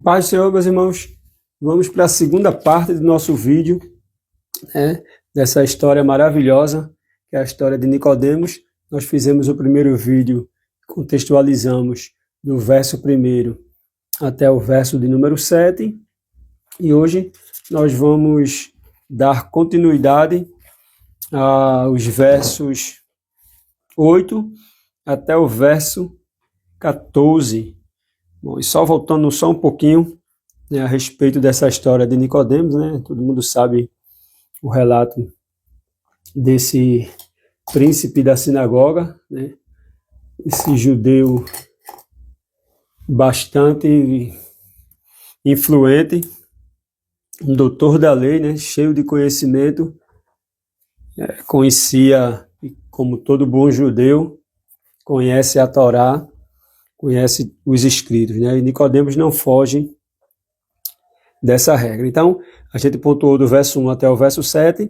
Paz do Senhor, meus irmãos. Vamos para a segunda parte do nosso vídeo, dessa história maravilhosa, que é a história de Nicodemos. Nós fizemos o primeiro vídeo, contextualizamos do verso 1 até o verso de número 7, e hoje nós vamos dar continuidade aos versos 8 até o verso 14. Bom, e só voltando só um pouquinho, a respeito dessa história de Nicodemos, Todo mundo sabe o relato desse príncipe da sinagoga, Esse judeu bastante influente, um doutor da lei, Cheio de conhecimento, conhecia, como todo bom judeu, conhece a Torá, conhece os escritos, E Nicodemos não foge dessa regra. Então, a gente pontuou do verso 1 até o verso 7,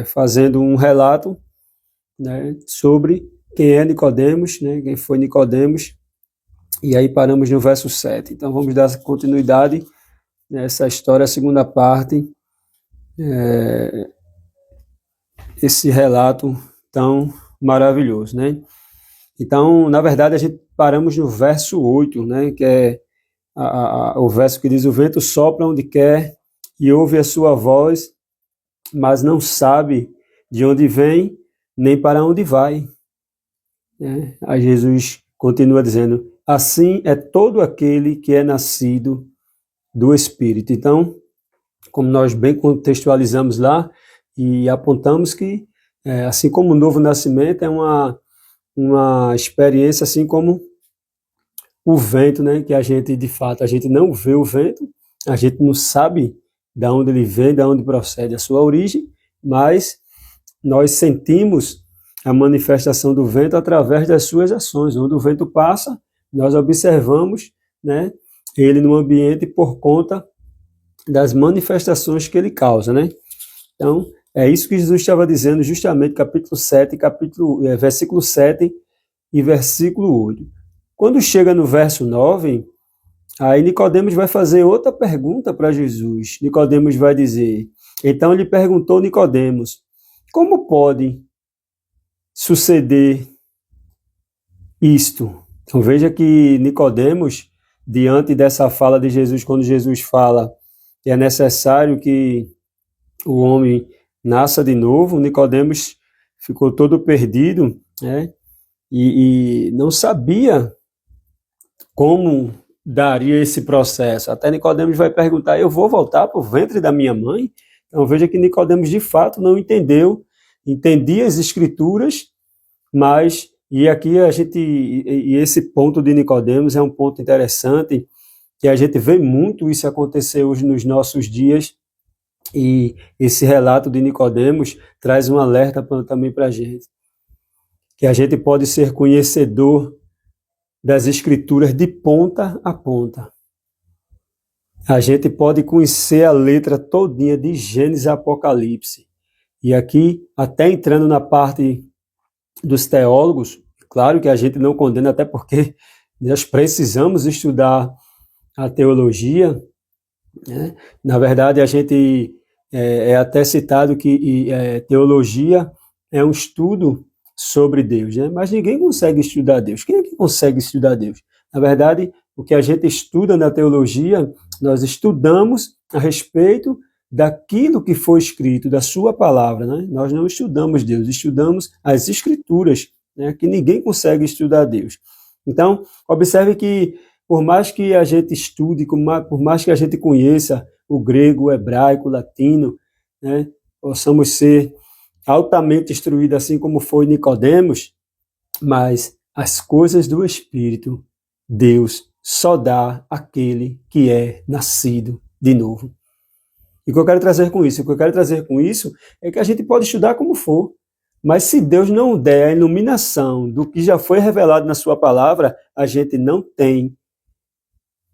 fazendo um relato, sobre quem é Nicodemos, quem foi Nicodemos, e aí paramos no verso 7. Então, vamos dar continuidade nessa história, a segunda parte, esse relato tão maravilhoso, Então, na verdade, a gente paramos no verso 8, que é o verso que diz: o vento sopra onde quer e ouve a sua voz, mas não sabe de onde vem nem para onde vai. Aí Jesus continua dizendo: assim é todo aquele que é nascido do Espírito. Então, como nós bem contextualizamos lá e apontamos que, assim como o novo nascimento é uma experiência, assim como o vento, que a gente, de fato, a gente não vê o vento, a gente não sabe de onde ele vem, de onde procede a sua origem, mas nós sentimos a manifestação do vento através das suas ações. Onde o vento passa, nós observamos, ele no ambiente por conta das manifestações que ele causa, Então, é isso que Jesus estava dizendo justamente, capítulo 7, versículo 7 e versículo 8. Quando chega no verso 9, aí Nicodemos vai fazer outra pergunta para Jesus. Nicodemos vai dizer: então lhe perguntou Nicodemos, como pode suceder isto? Então veja que Nicodemos, diante dessa fala de Jesus, quando Jesus fala que é necessário que o homem nasça de novo, Nicodemos ficou todo perdido, e não sabia como daria esse processo. Até Nicodemos vai perguntar: eu vou voltar para o ventre da minha mãe? Então veja que Nicodemos de fato não entendeu, entendia as escrituras, mas, e esse ponto de Nicodemos é um ponto interessante, que a gente vê muito isso acontecer hoje nos nossos dias, e esse relato de Nicodemos traz um alerta também para a gente, que a gente pode ser conhecedor das escrituras de ponta a ponta. A gente pode conhecer a letra todinha de Gênesis a Apocalipse. E aqui, até entrando na parte dos teólogos, claro que a gente não condena, até porque nós precisamos estudar a teologia, Na verdade, a gente é até citado que teologia é um estudo sobre Deus, Mas ninguém consegue estudar Deus. Quem é que consegue estudar Deus? Na verdade, o que a gente estuda na teologia, nós estudamos a respeito daquilo que foi escrito, da sua palavra, Nós não estudamos Deus, estudamos as escrituras, que ninguém consegue estudar Deus. Então, observe que por mais que a gente estude, por mais que a gente conheça o grego, o hebraico, o latino, possamos ser altamente instruídos, assim como foi Nicodemos, mas as coisas do Espírito, Deus só dá àquele que é nascido de novo. E o que eu quero trazer com isso? O que eu quero trazer com isso é que a gente pode estudar como for, mas se Deus não der a iluminação do que já foi revelado na sua palavra, a gente não tem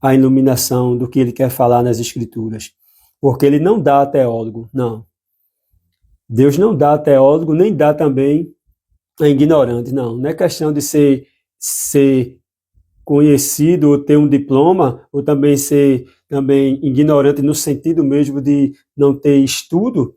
a iluminação do que ele quer falar nas Escrituras. Porque ele não dá a teólogo, não. Deus não dá a teólogo, nem dá também a ignorante, não. Não é questão de ser conhecido ou ter um diploma, ou também ser também ignorante no sentido mesmo de não ter estudo,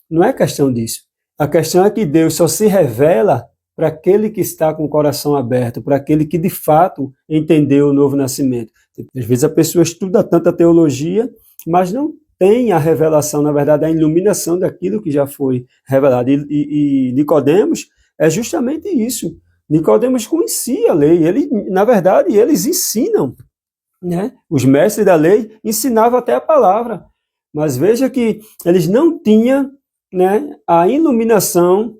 não é questão disso. A questão é que Deus só se revela para aquele que está com o coração aberto, para aquele que de fato entendeu o novo nascimento. Às vezes a pessoa estuda tanta teologia, mas não tem a revelação, na verdade, a iluminação daquilo que já foi revelado. E Nicodemos é justamente isso. Nicodemos conhecia a lei, na verdade, eles ensinam, né? Os mestres da lei ensinavam até a palavra, mas veja que eles não tinham, né, a iluminação,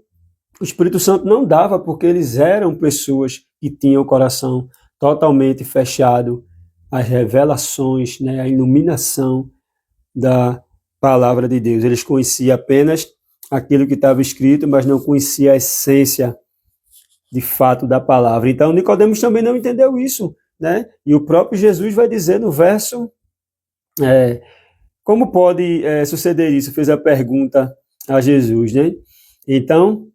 o Espírito Santo não dava, porque eles eram pessoas que tinham o coração totalmente fechado às revelações, né, à iluminação da palavra de Deus. Eles conheciam apenas aquilo que estava escrito, mas não conheciam a essência de fato da palavra. Então Nicodemos também não entendeu isso, né? E o próprio Jesus vai dizer no verso, como pode suceder isso? Fez a pergunta a Jesus, né? Então,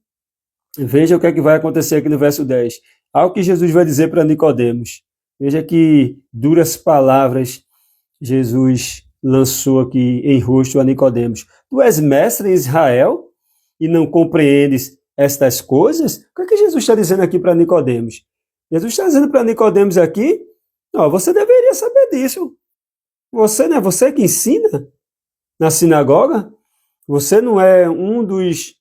veja o que é que vai acontecer aqui no verso 10. Ao que Jesus vai dizer para Nicodemos. Veja que duras palavras Jesus lançou aqui em rosto a Nicodemos. Tu és mestre em Israel e não compreendes estas coisas? O que é que Jesus está dizendo aqui para Nicodemos? Jesus está dizendo para Nicodemos aqui, você deveria saber disso. Você não é você que ensina na sinagoga? Você não é um dos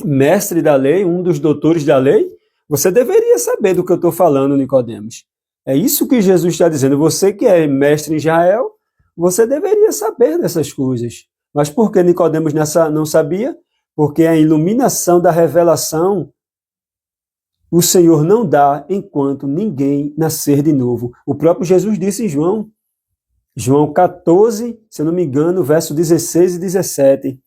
mestres da lei, um dos doutores da lei? Você deveria saber do que eu estou falando, Nicodemos. É isso que Jesus está dizendo. Você que é mestre em Israel, você deveria saber dessas coisas. Mas por que Nicodemos não sabia? Porque a iluminação da revelação o Senhor não dá enquanto ninguém nascer de novo. O próprio Jesus disse em João 14, se eu não me engano, verso 16 e 17.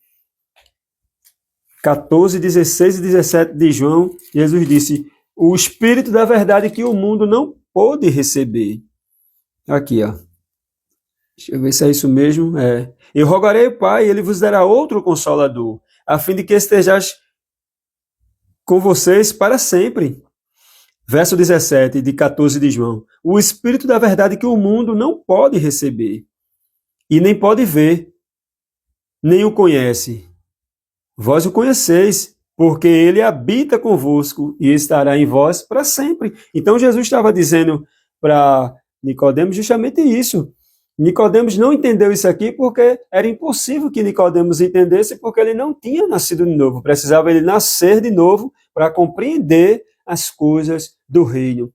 14, 16 e 17 de João, Jesus disse, o Espírito da verdade que o mundo não pôde receber. Aqui, ó. Deixa eu ver se é isso mesmo. Eu rogarei ao Pai, ele vos dará outro Consolador, a fim de que estejais com vocês para sempre. Verso 17 de 14 de João. O Espírito da verdade que o mundo não pode receber, e nem pode ver, nem o conhece. Vós o conheceis, porque ele habita convosco e estará em vós para sempre. Então Jesus estava dizendo para Nicodemos justamente isso. Nicodemos não entendeu isso aqui porque era impossível que Nicodemos entendesse, porque ele não tinha nascido de novo. Precisava ele nascer de novo para compreender as coisas do reino.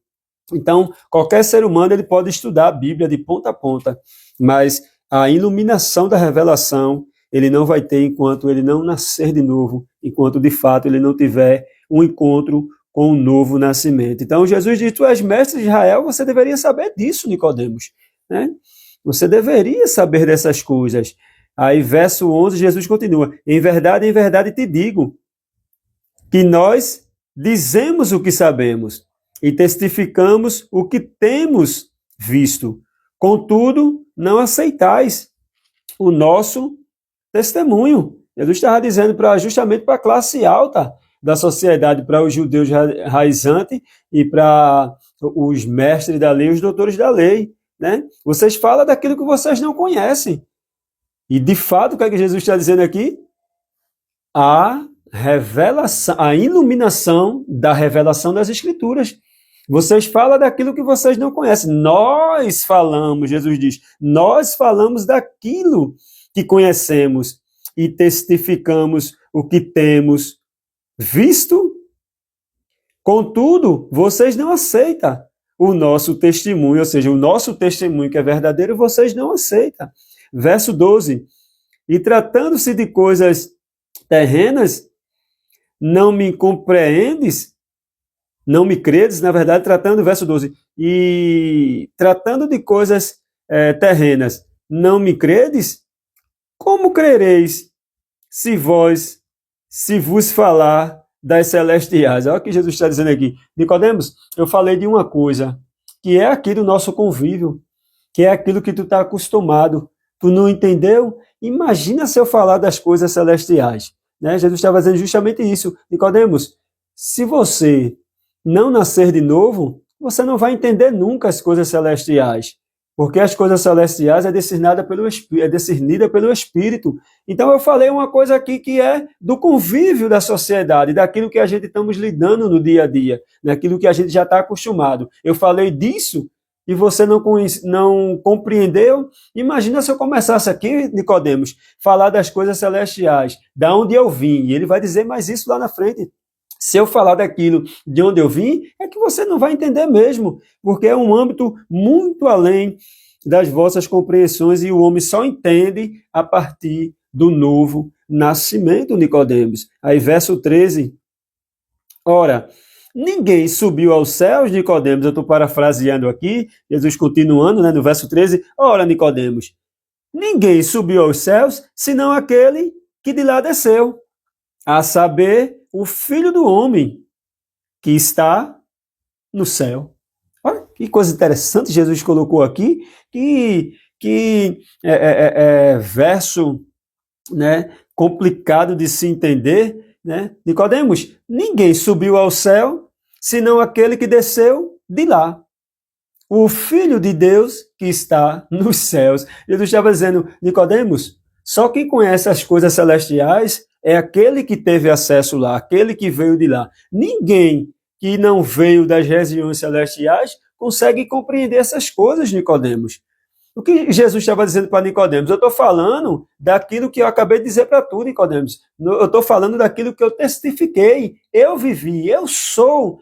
Então, qualquer ser humano ele pode estudar a Bíblia de ponta a ponta, mas a iluminação da revelação ele não vai ter enquanto ele não nascer de novo, enquanto de fato ele não tiver um encontro com o novo nascimento. Então Jesus diz, tu és mestre de Israel, você deveria saber disso, Nicodemos, né? Você deveria saber dessas coisas. Aí verso 11, Jesus continua, em verdade te digo, que nós dizemos o que sabemos e testificamos o que temos visto. Contudo, não aceitais o nosso testemunho. Jesus estava dizendo justamente para a classe alta da sociedade, para os judeus raizantes e para os mestres da lei, os doutores da lei, né? Vocês falam daquilo que vocês não conhecem. E de fato, o que é que Jesus está dizendo aqui? A revelação, a iluminação da revelação das Escrituras. Vocês falam daquilo que vocês não conhecem. Nós falamos, Jesus diz, nós falamos daquilo que conhecemos e testificamos o que temos visto. Contudo, vocês não aceitam o nosso testemunho, ou seja, o nosso testemunho que é verdadeiro, vocês não aceitam. Verso 12. E tratando-se de coisas terrenas, não me compreendes? Não me credes? Na verdade, verso 12. E tratando de coisas terrenas, não me credes? Como crereis se vos falar das celestiais? Olha o que Jesus está dizendo aqui. Nicodemos, eu falei de uma coisa, que é aqui do nosso convívio, que é aquilo que tu está acostumado. Tu não entendeu? Imagina se eu falar das coisas celestiais. Né? Jesus estava dizendo justamente isso. Nicodemos, se você não nascer de novo, você não vai entender nunca as coisas celestiais. Porque as coisas celestiais é discernida pelo Espírito. Então eu falei uma coisa aqui que é do convívio da sociedade, daquilo que a gente estamos lidando no dia a dia, daquilo que a gente já está acostumado. Eu falei disso e você não compreendeu. Imagina se eu começasse aqui, Nicodemos, falar das coisas celestiais, da onde eu vim, e ele vai dizer mais isso lá na frente. Se eu falar daquilo de onde eu vim, é que você não vai entender mesmo, porque é um âmbito muito além das vossas compreensões e o homem só entende a partir do novo nascimento, Nicodemos. Aí, verso 13. Ora, ninguém subiu aos céus, Nicodemos, eu estou parafraseando aqui, Jesus continuando, no verso 13. Ora, Nicodemos, ninguém subiu aos céus, senão aquele que de lá desceu, a saber, o Filho do Homem, que está no céu. Olha que coisa interessante Jesus colocou aqui, que verso, né, complicado de se entender, né? Nicodemos, ninguém subiu ao céu, senão aquele que desceu de lá. O Filho de Deus que está nos céus. Jesus estava dizendo, Nicodemos, só quem conhece as coisas celestiais é aquele que teve acesso lá, aquele que veio de lá. Ninguém que não veio das regiões celestiais consegue compreender essas coisas, Nicodemos. O que Jesus estava dizendo para Nicodemos? Eu estou falando daquilo que eu acabei de dizer para tu, Nicodemos. Eu estou falando daquilo que eu testifiquei. Eu vivi, eu sou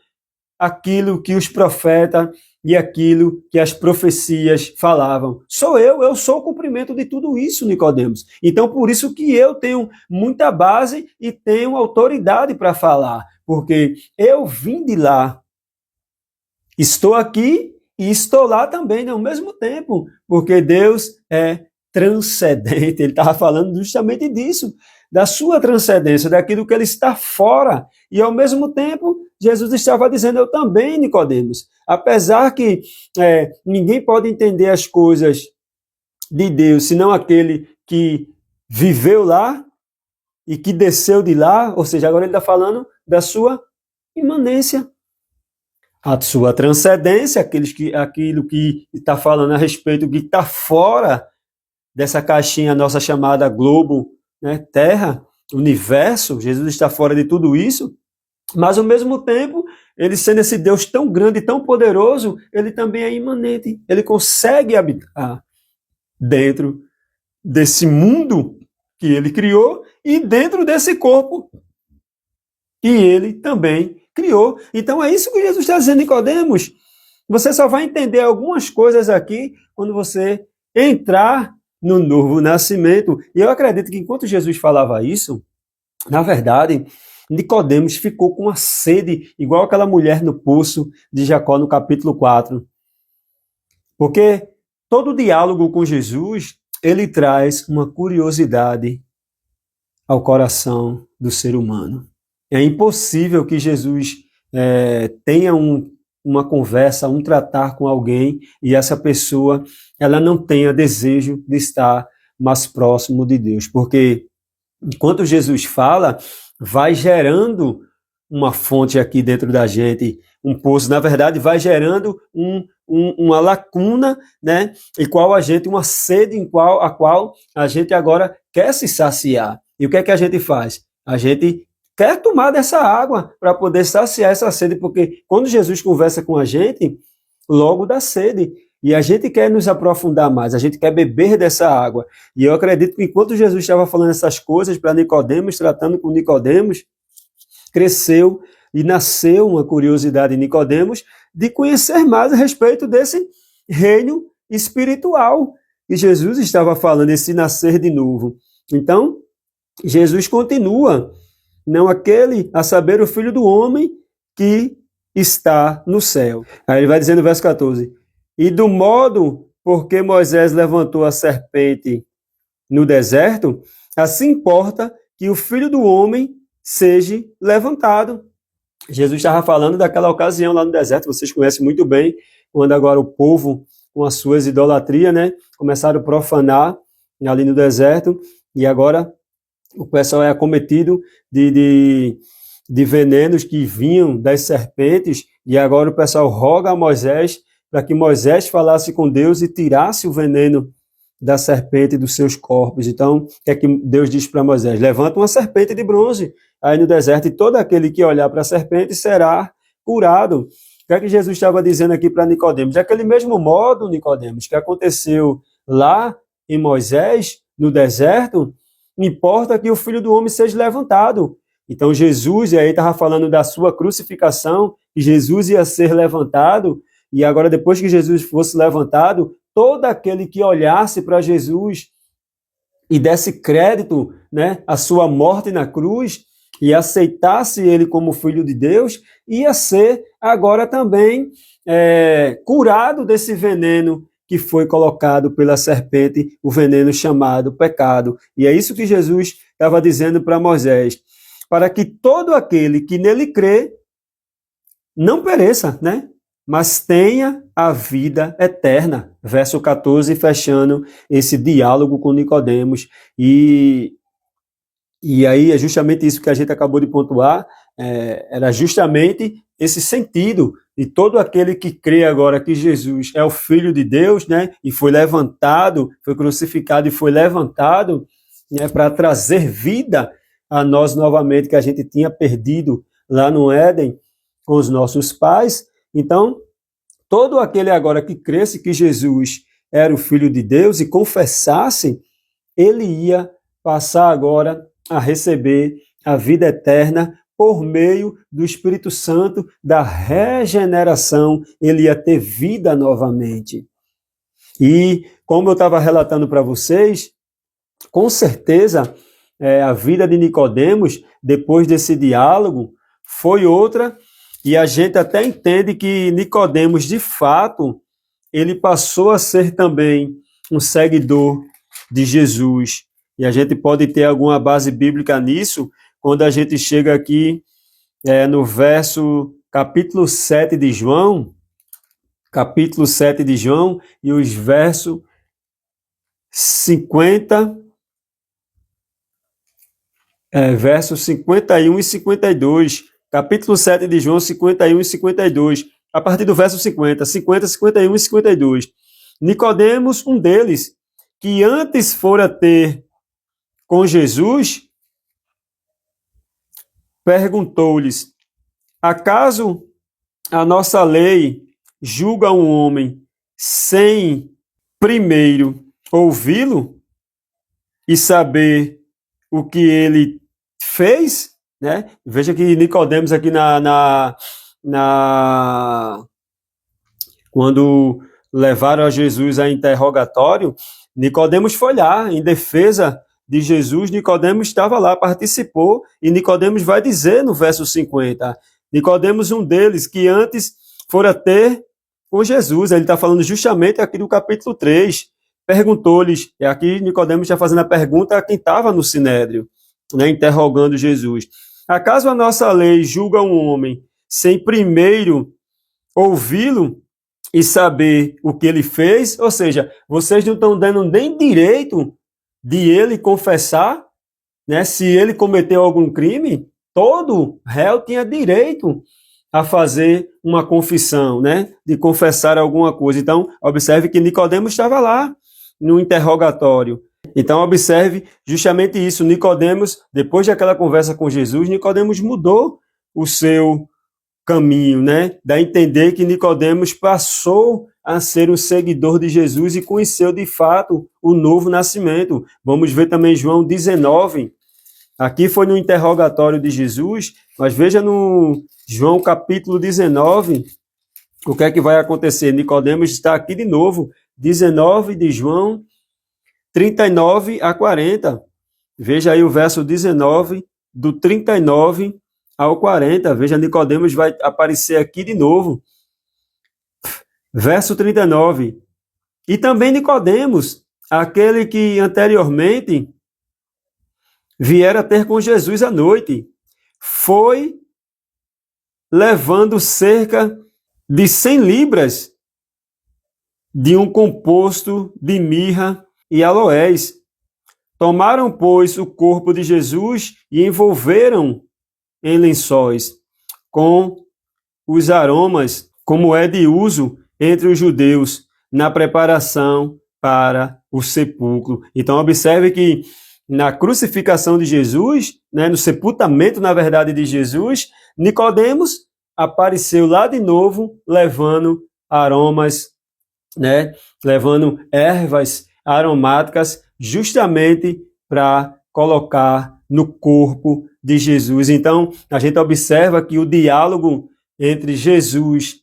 aquilo que os profetas e aquilo que as profecias falavam. Eu sou o cumprimento de tudo isso, Nicodemos. Então, por isso que eu tenho muita base e tenho autoridade para falar, porque eu vim de lá, estou aqui e estou lá também ao mesmo tempo, porque Deus é transcendente. Ele estava falando justamente disso, da sua transcendência, daquilo que ele está fora. E ao mesmo tempo, Jesus estava dizendo, eu também, Nicodemos. Apesar que ninguém pode entender as coisas de Deus, senão aquele que viveu lá e que desceu de lá, ou seja, agora ele está falando da sua imanência, a sua transcendência, aquilo que está falando a respeito que está fora dessa caixinha nossa chamada globo, né, Terra, universo. Jesus está fora de tudo isso, mas ao mesmo tempo, ele sendo esse Deus tão grande e tão poderoso, ele também é imanente, ele consegue habitar dentro desse mundo que ele criou e dentro desse corpo que ele também criou. Então é isso que Jesus está dizendo, Nicodemos. Você só vai entender algumas coisas aqui quando você entrar no novo nascimento. E eu acredito que enquanto Jesus falava isso, na verdade, Nicodemos ficou com uma sede, igual aquela mulher no poço de Jacó no capítulo 4. Porque todo diálogo com Jesus, ele traz uma curiosidade ao coração do ser humano. É impossível que Jesus tenha uma conversa, um tratar com alguém e essa pessoa ela não tenha desejo de estar mais próximo de Deus. Porque enquanto Jesus fala, vai gerando uma fonte aqui dentro da gente, um poço, na verdade, vai gerando uma lacuna, né? E qual a gente, uma sede a qual a gente agora quer se saciar. E o que é que a gente faz? A gente quer tomar dessa água para poder saciar essa sede, porque quando Jesus conversa com a gente, logo dá sede. E a gente quer nos aprofundar mais, a gente quer beber dessa água. E eu acredito que enquanto Jesus estava falando essas coisas para Nicodemos, tratando com Nicodemos, cresceu e nasceu uma curiosidade em Nicodemos de conhecer mais a respeito desse reino espiritual. E Jesus estava falando, esse nascer de novo. Então, Jesus continua, não aquele, a saber, o Filho do Homem que está no céu. Aí ele vai dizer no verso 14, e do modo porque Moisés levantou a serpente no deserto, assim importa que o Filho do Homem seja levantado. Jesus estava falando daquela ocasião lá no deserto, vocês conhecem muito bem, quando agora o povo, com as suas idolatrias, né, começaram a profanar ali no deserto, e agora o pessoal é acometido de venenos que vinham das serpentes, E agora o pessoal roga a Moisés para que Moisés falasse com Deus e tirasse o veneno da serpente dos seus corpos. Então, o que é que Deus diz para Moisés? Levanta uma serpente de bronze aí no deserto, e todo aquele que olhar para a serpente será curado. O que é que Jesus estava dizendo aqui para Nicodemos? Daquele mesmo modo, Nicodemos, que aconteceu lá em Moisés, no deserto, importa que o Filho do Homem seja levantado. Então Jesus, e aí estava falando da sua crucificação, que Jesus ia ser levantado, e agora depois que Jesus fosse levantado, todo aquele que olhasse para Jesus e desse crédito, né, à sua morte na cruz, e aceitasse ele como Filho de Deus, ia ser agora também curado desse veneno que foi colocado pela serpente, o veneno chamado pecado. E é isso que Jesus estava dizendo para Moisés, para que todo aquele que nele crê não pereça, né? Mas tenha a vida eterna. Verso 14, fechando esse diálogo com Nicodemos. E aí é justamente isso que a gente acabou de pontuar, era justamente esse sentido de todo aquele que crê agora que Jesus é o Filho de Deus, né, e foi levantado, foi crucificado e foi levantado, né, para trazer vida a nós novamente, que a gente tinha perdido lá no Éden com os nossos pais. Então, todo aquele agora que cresce que Jesus era o Filho de Deus e confessasse, ele ia passar agora a receber a vida eterna por meio do Espírito Santo, da regeneração, ele ia ter vida novamente. E, como eu estava relatando para vocês, com certeza, a vida de Nicodemos, depois desse diálogo, foi outra, e a gente até entende que Nicodemos, de fato, ele passou a ser também um seguidor de Jesus. E a gente pode ter alguma base bíblica nisso, quando a gente chega aqui no capítulo 7 de João, e os versos 51 e 52. Capítulo 7 de João, 51 e 52. A partir do verso 50, 51 e 52. Nicodemos, um deles, que antes fora ter com Jesus, perguntou-lhes: acaso a nossa lei julga um homem sem primeiro ouvi-lo e saber o que ele fez? Né? Veja que Nicodemos aqui quando levaram a Jesus a interrogatório, Nicodemos foi lá em defesa de Jesus. Nicodemos estava lá, participou, e Nicodemos vai dizer no verso 50, Nicodemos, um deles, que antes fora ter com Jesus, ele está falando justamente aqui do capítulo 3, perguntou-lhes, e aqui Nicodemos está fazendo a pergunta a quem estava no Sinédrio, né, interrogando Jesus, acaso a nossa lei julga um homem sem primeiro ouvi-lo e saber o que ele fez? Ou seja, vocês não estão dando nem direito de ele confessar, né? Se ele cometeu algum crime, todo réu tinha direito a fazer uma confissão, né? De confessar alguma coisa. Então, observe que Nicodemos estava lá no interrogatório. Então, observe justamente isso. Nicodemos, depois daquela conversa com Jesus, Nicodemos mudou o seu caminho, né? Dá a entender que Nicodemos passou a ser um seguidor de Jesus e conheceu de fato o novo nascimento. Vamos ver também João 19. Aqui foi no interrogatório de Jesus, mas veja no João capítulo 19, o que é que vai acontecer. Nicodemos está aqui de novo, 19 de João, 39 a 40. Veja aí o verso 19, do 39 ao 40. Veja, Nicodemos vai aparecer aqui de novo. Verso 39. E também Nicodemos, aquele que anteriormente viera ter com Jesus à noite, foi levando cerca de 100 libras de um composto de mirra e aloés. Tomaram, pois, o corpo de Jesus e envolveram em lençóis, com os aromas, como é de uso entre os judeus na preparação para o sepulcro. Então, observe que na crucificação de Jesus, né, no sepultamento, na verdade, de Jesus, Nicodemos apareceu lá de novo, levando aromas, né, levando ervas aromáticas, justamente para colocar no corpo de Jesus. Então, a gente observa que o diálogo entre Jesus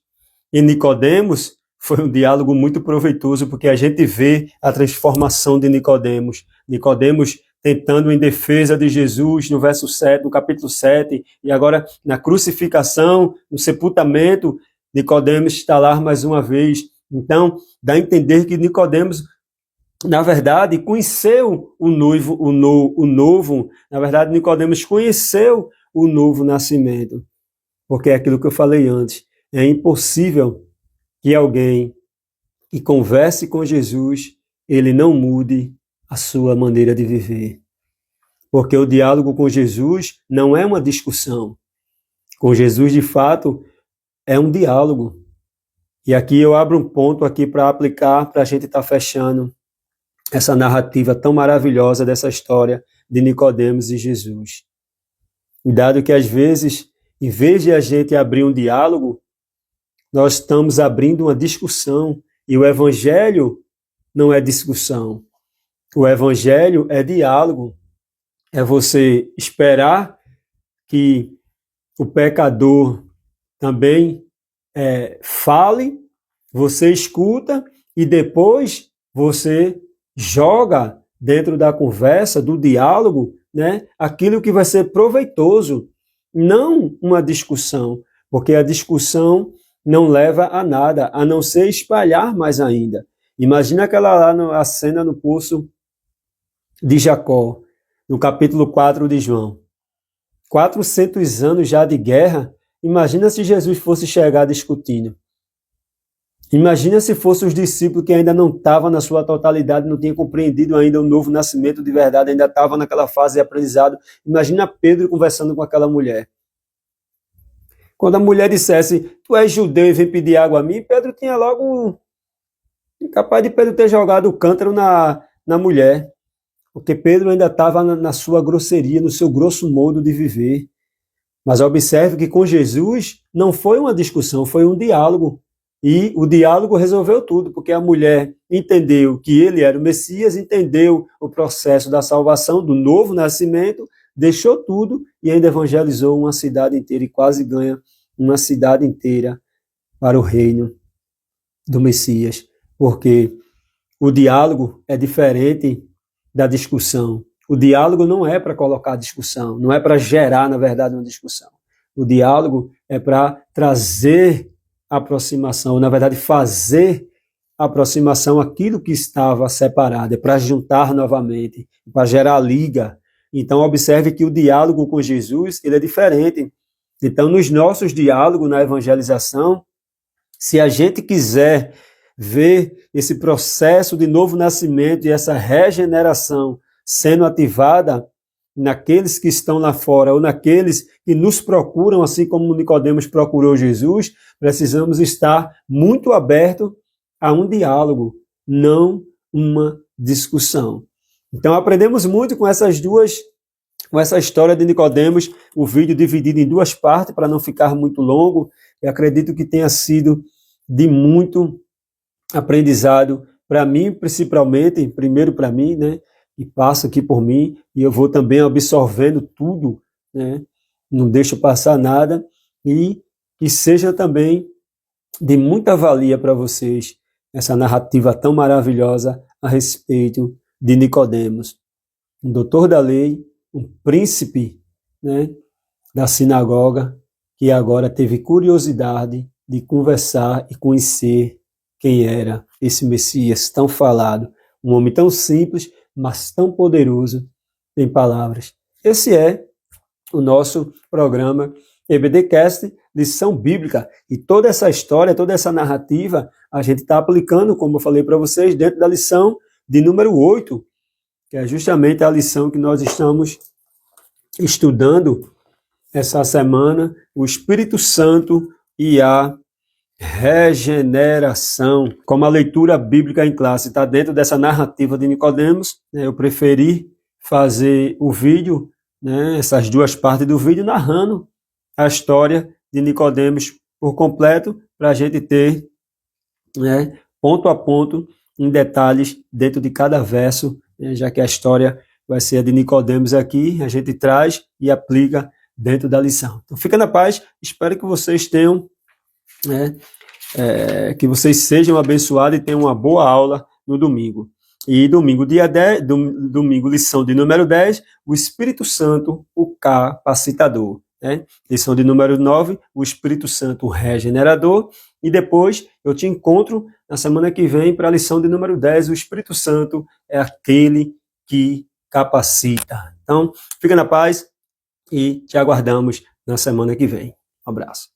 e Nicodemos foi um diálogo muito proveitoso, porque a gente vê a transformação de Nicodemos. Nicodemos tentando em defesa de Jesus no verso 7, no capítulo 7, e agora na crucificação, no sepultamento, Nicodemos está lá mais uma vez. Então, dá a entender que Nicodemos, na verdade, conheceu o novo, na verdade, Nicodemos conheceu o novo nascimento, porque é aquilo que eu falei antes, é impossível que alguém que converse com Jesus, ele não mude a sua maneira de viver. Porque o diálogo com Jesus não é uma discussão. Com Jesus, de fato, é um diálogo. E aqui eu abro um ponto aqui para aplicar, para a gente estar fechando essa narrativa tão maravilhosa dessa história de Nicodemos e Jesus. Cuidado que às vezes, em vez de a gente abrir um diálogo, nós estamos abrindo uma discussão. E o evangelho não é discussão. O evangelho é diálogo. É você esperar que o pecador também fale, você escuta e depois você joga dentro da conversa, do diálogo, né, aquilo que vai ser proveitoso, não uma discussão, porque a discussão não leva a nada, a não ser espalhar mais ainda. Imagina a cena no poço de Jacó, no capítulo 4 de João. 400 anos já de guerra, imagina se Jesus fosse chegar discutindo. Imagina se fossem os discípulos que ainda não estavam na sua totalidade, não tinham compreendido ainda o novo nascimento de verdade, ainda estavam naquela fase de aprendizado. Imagina Pedro conversando com aquela mulher. Quando a mulher dissesse, tu és judeu e vem pedir água a mim, Pedro tinha logo... capaz de Pedro ter jogado o cântaro na mulher. Porque Pedro ainda estava na sua grosseria, no seu grosso modo de viver. Mas observe que com Jesus não foi uma discussão, foi um diálogo. E o diálogo resolveu tudo, porque a mulher entendeu que ele era o Messias, entendeu o processo da salvação, do novo nascimento, deixou tudo e ainda evangelizou uma cidade inteira e quase ganha uma cidade inteira para o reino do Messias. Porque o diálogo é diferente da discussão. O diálogo não é para colocar discussão, não é para gerar, na verdade, uma discussão. O diálogo é para trazer aproximação, na verdade, fazer aproximação aquilo que estava separado, é para juntar novamente, para gerar liga. Então, observe que o diálogo com Jesus, ele é diferente. Então, nos nossos diálogos na evangelização, se a gente quiser ver esse processo de novo nascimento e essa regeneração sendo ativada naqueles que estão lá fora ou naqueles que nos procuram, assim como Nicodemos procurou Jesus, precisamos estar muito abertos a um diálogo, não uma discussão. Então aprendemos muito com essa história de Nicodemos, o vídeo dividido em duas partes para não ficar muito longo. Eu acredito que tenha sido de muito aprendizado para mim, principalmente, primeiro para mim, né? E passa aqui por mim, e eu vou também absorvendo tudo, né? Não deixo passar nada, e que seja também de muita valia para vocês essa narrativa tão maravilhosa a respeito de Nicodemos, um doutor da lei, um príncipe, né, da sinagoga, que agora teve curiosidade de conversar e conhecer quem era esse Messias tão falado, um homem tão simples, mas tão poderoso em palavras. Esse é o nosso programa EBDcast, lição bíblica. E toda essa história, toda essa narrativa, a gente está aplicando, como eu falei para vocês, dentro da lição de número 8, que é justamente a lição que nós estamos estudando essa semana, o Espírito Santo e a regeneração. Como a leitura bíblica em classe está dentro dessa narrativa de Nicodemos, né, eu preferi fazer o vídeo, né, essas duas partes do vídeo, narrando a história de Nicodemos por completo, para a gente ter, né, ponto a ponto, em detalhes, dentro de cada verso, né, já que a história vai ser a de Nicodemos aqui, a gente traz e aplica dentro da lição. Então fica na paz, espero que vocês tenham, né, que vocês sejam abençoados e tenham uma boa aula no domingo. E domingo, dia 10, domingo, lição de número 10, o Espírito Santo, o capacitador. Né? Lição de número 9, o Espírito Santo, o regenerador. E depois eu te encontro na semana que vem para a lição de número 10, o Espírito Santo é aquele que capacita. Então, fica na paz e te aguardamos na semana que vem. Um abraço.